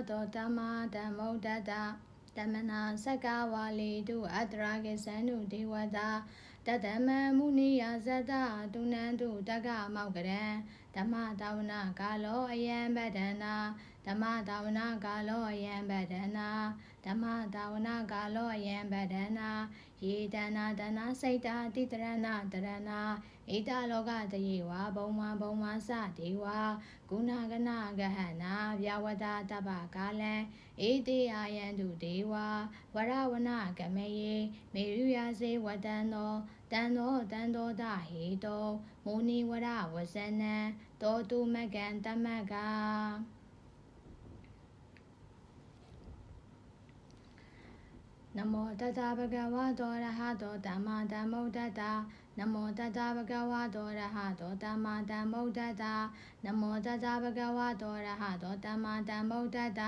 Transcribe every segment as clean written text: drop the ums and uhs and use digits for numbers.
တောတမဓမ္မုဒ္ဒတတမနာစကဝါလီတုအတရာကိသန္တုဒေဝတာတတမမုနိယဇတတုနန္တုတက္ကမောက္ကရံဓမ္မတာဝနာကာလောအယံပဒနာဓမ္မတာဝနာကာလောအယံပဒနာဓမ္မတာဝနာကာလောအယံပဒနာယေတနာတနာစိတ်တာတိတရဏတရဏဣတလောကတယေဝဘုံမဘုံမစဒေဝဂုဏဂဏဂဟနာဗျဝတာတပ္ပကာလံဧတေအာယန္တုဒေဝဝရဝနကမယေမေရုယစေဝတံသောတံသောတဟေတောမုနိဝရဝဇနံတောတုမကံတမကနမောတတဗဂဝတောရဟတောသမ္မာသမ္ဗုဒ္ဓတ္တနမောတတဗဂဝတောရဟတောသမ္မာသမ္ဗုဒ္ဓတ္တနမောတတဗဂဝတောရဟတောသမ္မာသမ္ဗုဒ္ဓတ္တ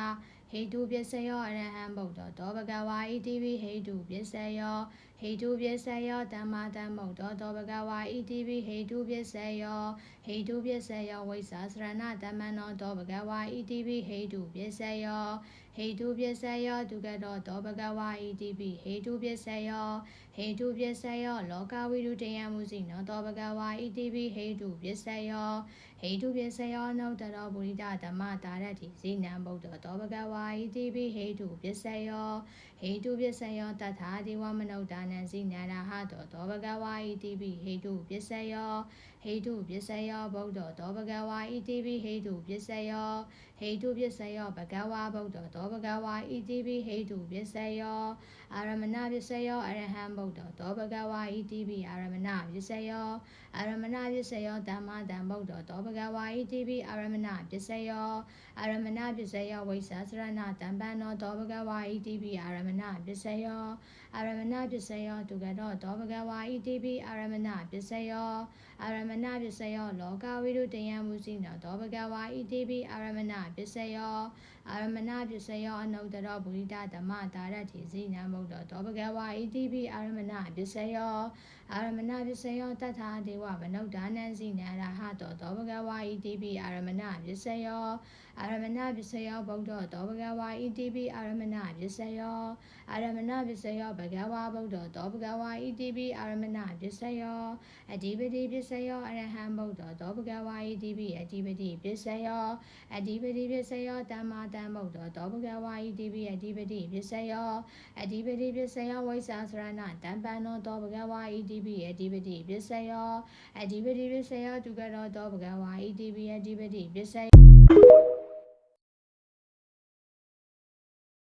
ဟေတုပစ္စယောအရဟံဗုဒ္ဓတောဗဂဝါဣတိပိဟေတုပစ္စယောဟေတုပစ္စယောသမ္မာသမ္ဗုဒ္ဓတောဗဂဝါဣတိပိဟေတုပစ္စယောဟေတုပစ္စယောဝိသသရဏတမနောတောဗဂဝါဣတိပိဟေတုပစ္စယောဟေတုပစ္စယောဒုက္ခတောဗဂဝါဣတိပိဟေတုပစ္စယောဟေတုပစ္စယောလောကဝိရုတယမုစိနောတောဗဂဝါဣတိပိဟေတုပစ္စယောဟေတုပစ္စယောနုတ္တရောပုရိသဓမ္မတာရတိဇိနံဗုဒ္ဓတောဗဂဝါဣတိပိဟေတုပစ္စယောဟေတုပစ္စယောတထာဒေဝမနုဿာနံဇိနံရဟတောတောဗဂဝါဣတိပိဟေတုပစ္စယောဟေတုပစ္စယောဗုဒ္ဓတောဗဂဝါဣတိပိဟေတုပစ္စယောဟေတုပစ္စယောဘဂဝါဗုဒ္ဓတောဗဂဝါဣတိပိဟေတုပစ္စယောအာရမဏပစ္စယောအရဟံဗုဒ္ဓတောဗဂဝါဣတိပိအာရမဏပစ္စယောအာရမဏပစ္စယောဓမ္မဓမ္ဗုဒ္ဓတောဗဂဝါဣတိပိအာရမဏပစ္စယောအာရမဏပစ္စယောဝိသသရဏတံပန္နောတောဗဂဝါဣတိပိအာရမဏပစ္စယောအာရမဏပစ္စယောဒုက္ခတောဗဂဝါဣတိပိအာရမဏပစ္စယောအာရမဏပစ္စယောလောကဝိရုတယံမုစိနောတောဗဂဝါဣတိပိအာရမဏပစ္စယောအာရမဏပစ္စယောအနုတ္တရောပုရိသဓမ္မတာရတိဇိနံဗုဒ္ဓတောဗဂဝါဣတိပိအာရမဏပစ္စယောအာရမဏပစ္စယောတထာဒေဝမနုဿာနံဇိနံရဟတောတောဗဂဝါဣတိပိအာရမဏပစ္စယောအာရမဏပစ္စယောဗုဒ္ဓတောဗဂဝါဣတိပိအာရမဏပစ္စယောအာရမဏပစ္စယောဘဂဝါဗုဒ္ဓတောဗဂဝါဣတိပိအာရမဏပစ္စယောအဓိပတိပစ္စယောအရဟံဗုဒ္ဓတောဗဂဝါဣတိပိအဓိပတိပစ္စယောအဓိပတိပစ္စယောတမ္မာတံဗုဒ္ဓတောဗဂဝါဣတိပိအဓိပတိပစ္စယောအဓိပတိပစ္စယောဝိသသရဏတံပန္နောတောဗဂဝါဣတိပိအဓိပတိပစ္စယောအဓိပတိပစ္စယောဒုက္ခတောဗဂဝါဣတိပိအဓိပတိပစ္စယော